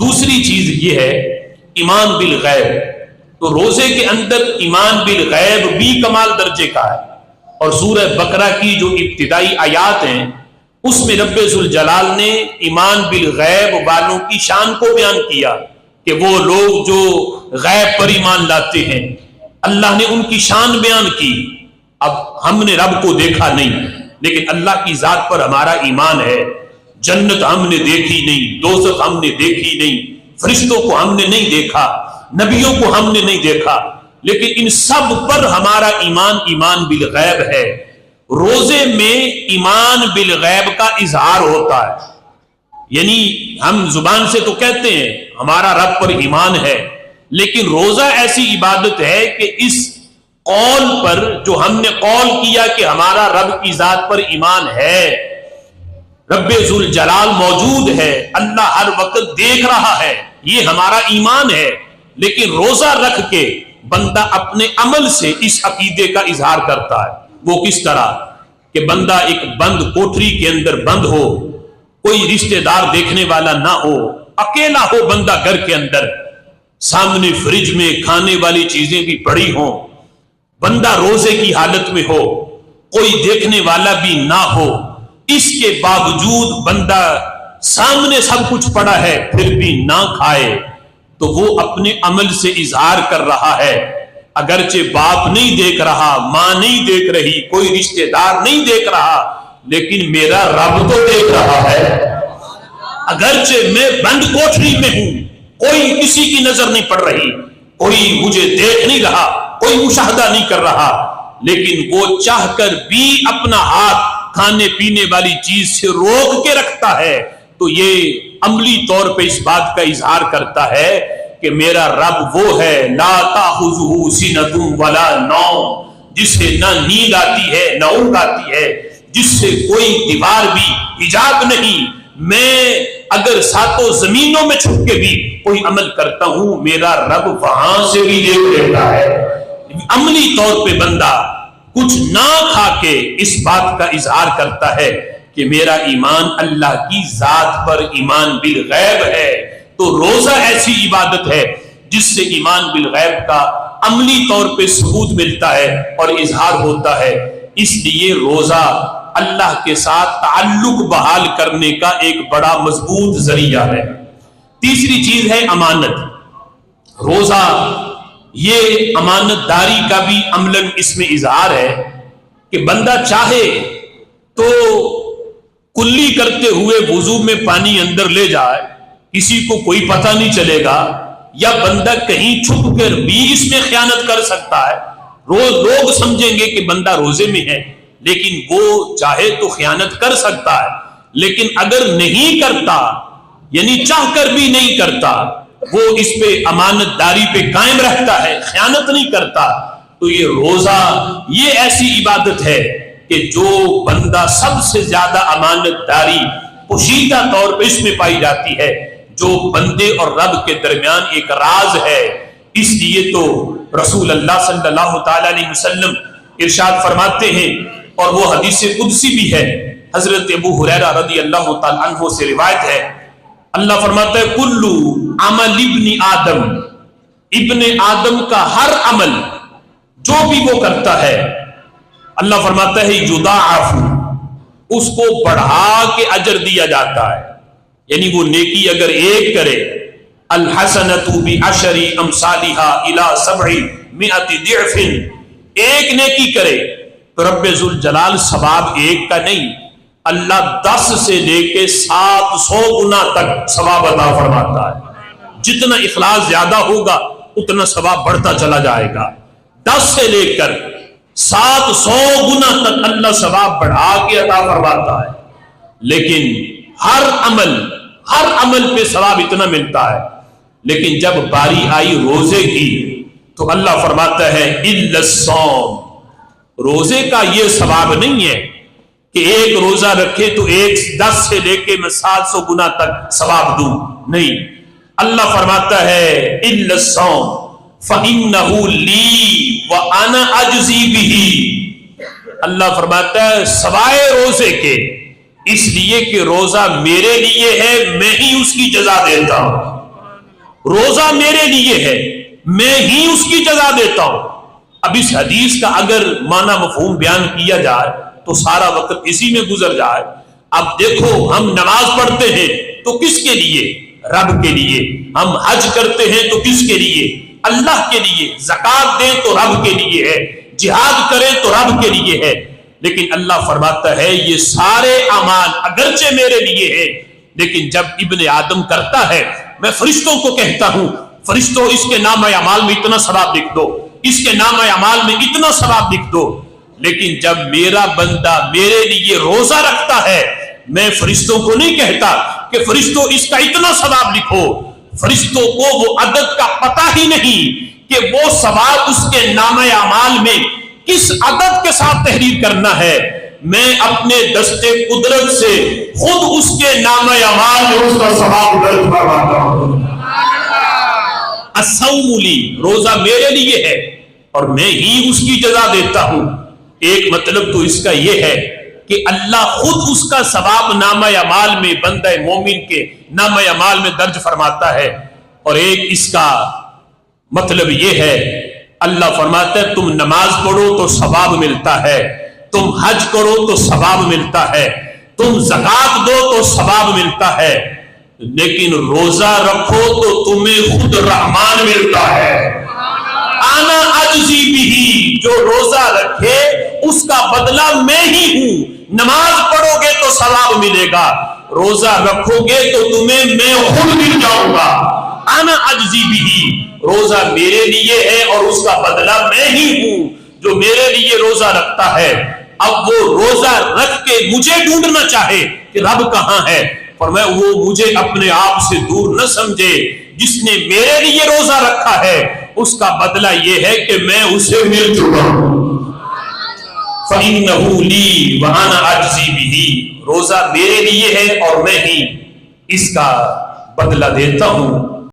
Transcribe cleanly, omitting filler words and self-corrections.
دوسری چیز یہ ہے ایمان بالغیب. تو روزے کے اندر ایمان بالغیب بھی کمال درجے کا ہے. اور سورہ بقرہ کی جو ابتدائی آیات ہیں اس میں رب ذوالجلال نے ایمان بالغیب والوں کی شان کو بیان کیا کہ وہ لوگ جو غیب پر ایمان لاتے ہیں، اللہ نے ان کی شان بیان کی. اب ہم نے رب کو دیکھا نہیں لیکن اللہ کی ذات پر ہمارا ایمان ہے. جنت ہم نے دیکھی نہیں، دوزخ ہم نے دیکھی نہیں، فرشتوں کو ہم نے نہیں دیکھا، نبیوں کو ہم نے نہیں دیکھا، لیکن ان سب پر ہمارا ایمان ایمان بالغیب ہے. روزے میں ایمان بالغیب کا اظہار ہوتا ہے. یعنی ہم زبان سے تو کہتے ہیں ہمارا رب پر ایمان ہے، لیکن روزہ ایسی عبادت ہے کہ اس قول پر جو ہم نے قول کیا کہ ہمارا رب کی ذات پر ایمان ہے، رب ذوالجلال موجود ہے، اللہ ہر وقت دیکھ رہا ہے، یہ ہمارا ایمان ہے. لیکن روزہ رکھ کے بندہ اپنے عمل سے اس عقیدے کا اظہار کرتا ہے. وہ کس طرح کہ بندہ ایک بند کوٹری کے اندر بند ہو، کوئی رشتہ دار دیکھنے والا نہ ہو، اکیلا ہو بندہ گھر کے اندر، سامنے فریج میں کھانے والی چیزیں بھی پڑی ہوں، بندہ روزے کی حالت میں ہو، کوئی دیکھنے والا بھی نہ ہو، اس کے باوجود بندہ سامنے سب کچھ پڑا ہے پھر بھی نہ کھائے، تو وہ اپنے عمل سے اظہار کر رہا ہے. اگرچہ باپ نہیں دیکھ رہا، ماں نہیں دیکھ رہی، کوئی رشتہ دار نہیں دیکھ رہا، لیکن میرا رب تو دیکھ رہا ہے. اگرچہ میں بند کوٹری میں ہوں، کوئی کسی کی نظر نہیں پڑ رہی، کوئی مجھے دیکھ نہیں رہا، کوئی مشاہدہ نہیں کر رہا، لیکن وہ چاہ کر بھی اپنا ہاتھ کھانے پینے والی چیز سے روک کے رکھتا ہے. تو یہ عملی طور پہ اس بات کا اظہار کرتا ہے کہ میرا رب وہ ہے لا تأخذہ سنۃ ولا نوم، جس سے نہ نیند آتی ہے نہ اونگ آتی ہے، جس سے کوئی دیوار بھی حجاب نہیں. میں اگر ساتوں زمینوں میں چھپ کے بھی کوئی عمل کرتا ہوں، میرا رب وہاں سے بھی دیکھ لیتا ہے. عملی طور پہ بندہ کچھ نہ کھا کے اس بات کا اظہار کرتا ہے کہ میرا ایمان اللہ کی ذات پر ایمان بالغیب ہے. تو روزہ ایسی عبادت ہے جس سے ایمان بالغیب کا عملی طور پہ ثبوت ملتا ہے اور اظہار ہوتا ہے. اس لیے روزہ اللہ کے ساتھ تعلق بحال کرنے کا ایک بڑا مضبوط ذریعہ ہے. تیسری چیز ہے امانت. روزہ یہ امانت داری کا بھی عملاً اس میں اظہار ہے کہ بندہ چاہے تو کلی کرتے ہوئے وضو میں پانی اندر لے جائے، کسی کو کوئی پتہ نہیں چلے گا، یا بندہ کہیں چھپ کر بھی اس میں خیانت کر سکتا ہے. لوگ سمجھیں گے کہ بندہ روزے میں ہے، لیکن وہ چاہے تو خیانت کر سکتا ہے. لیکن اگر نہیں کرتا، یعنی چاہ کر بھی نہیں کرتا، وہ اس پہ امانت داری پہ قائم رہتا ہے، خیانت نہیں کرتا، تو یہ روزہ یہ ایسی عبادت ہے کہ جو بندہ سب سے زیادہ امانت داری پوشیدہ طور پہ اس میں پائی جاتی ہے، جو بندے اور رب کے درمیان ایک راز ہے. اس لیے تو رسول اللہ صلی اللہ تعالی علیہ وسلم ارشاد فرماتے ہیں، اور وہ حدیث قدسی بھی ہے، حضرت ابو ہریرہ رضی اللہ تعالی عنہ سے روایت ہے، اللہ فرماتا ہے کلو عمل ابن آدم کا ہر عمل جو بھی وہ کرتا ہے، اللہ فرماتا ہے یضاعف، اس کو بڑھا کے اجر دیا جاتا ہے. یعنی وہ نیکی اگر ایک کرے، الحسنۃ بعشر امثالها الى 700 ضعف، ایک نیکی کرے تو رب ذوالجلال ثواب ایک کا نہیں، اللہ 10 سے لے کے 700 گنا تک ثواب عطا فرماتا ہے. جتنا اخلاص زیادہ ہوگا اتنا ثواب بڑھتا چلا جائے گا. 10 سے لے کر 700 گنا تک اللہ ثواب بڑھا کے عطا فرماتا ہے. لیکن ہر عمل پہ ثواب اتنا ملتا ہے، لیکن جب باری آئی روزے کی تو اللہ فرماتا ہے الا الصوم، روزے کا یہ ثواب نہیں ہے کہ ایک روزہ رکھے تو 10 سے لے کے میں 700 گنا تک ثواب دوں، نہیں. اللہ فرماتا ہے الا الصوم فإنه لي وأنا أجزي به، اللہ فرماتا ہے سوائے روزے کے، اس لیے کہ روزہ میرے لیے ہے، میں ہی اس کی جزا دیتا ہوں. روزہ میرے لیے ہے، میں ہی اس کی جزا دیتا ہوں۔ اب اس حدیث کا اگر معنی مفہوم بیان کیا جائے تو سارا وقت اسی میں گزر جائے۔ اب دیکھو، ہم نماز پڑھتے ہیں تو کس کے لیے؟ رب کے لیے۔ ہم حج کرتے ہیں تو کس کے لیے؟ اللہ کے لیے۔ زکات دیں تو رب کے لیے ہے، جہاد کریں تو رب کے لیے ہے۔ لیکن اللہ فرماتا ہے یہ سارے اعمال اگرچہ میرے لیے ہے، لیکن جب ابن آدم کرتا ہے میں فرشتوں کو کہتا ہوں فرشتوں اس کے نام اعمال میں اتنا ثواب لکھ دو، اس کے نام اعمال میں اتنا ثواب لکھ دو۔ لیکن جب میرا بندہ میرے لیے روزہ رکھتا ہے، میں فرشتوں کو نہیں کہتا کہ فرشتوں اس کا اتنا ثواب لکھو۔ فرشتوں کو وہ عدد کا پتہ ہی نہیں کہ وہ ثواب اس کے نام اعمال میں کس عدد کے ساتھ تحریر کرنا ہے۔ میں اپنے دستے قدرت سے خود اس کے نام اعمال میں اس کا ثواب درج فرماتا ہوں۔ الصوم لی، روزہ میرے لیے ہے اور میں ہی اس کی جزا دیتا ہوں۔ ایک مطلب تو اس کا یہ ہے کہ اللہ خود اس کا ثواب نامہ اعمال میں بندہ مومن کے نامہ اعمال میں درج فرماتا ہے، اور ایک اس کا مطلب یہ ہے اللہ فرماتا ہے تم نماز پڑھو تو ثواب ملتا ہے، تم حج کرو تو ثواب ملتا ہے، تم زکات دو تو ثواب ملتا ہے، لیکن روزہ رکھو تو تمہیں خود رحمان ملتا ہے۔ آنا اجزی بھی، جو روزہ رکھے اس کا بدلہ میں ہی ہوں۔ نماز پڑھو گے تو ثواب ملے گا، روزہ رکھو گے تو تمہیں میں خود مل جاؤں گا۔ آنا اجزی بھی، روزہ میرے لیے ہے اور اس کا بدلہ میں ہی ہوں۔ جو میرے لیے روزہ رکھتا ہے، اب وہ روزہ رکھ کے مجھے ڈھونڈنا چاہے کہ رب کہاں ہے، فرمایا وہ مجھے اپنے آپ سے دور نہ سمجھے۔ جس نے میرے لیے روزہ رکھا ہے اس کا بدلہ یہ ہے کہ میں اسے مل چکا ہوں۔ فَإِنَّهُ لِي وَأَنَا أَجْزِي بِهِ، روزہ میرے لیے ہے اور میں ہی اس کا بدلہ دیتا ہوں۔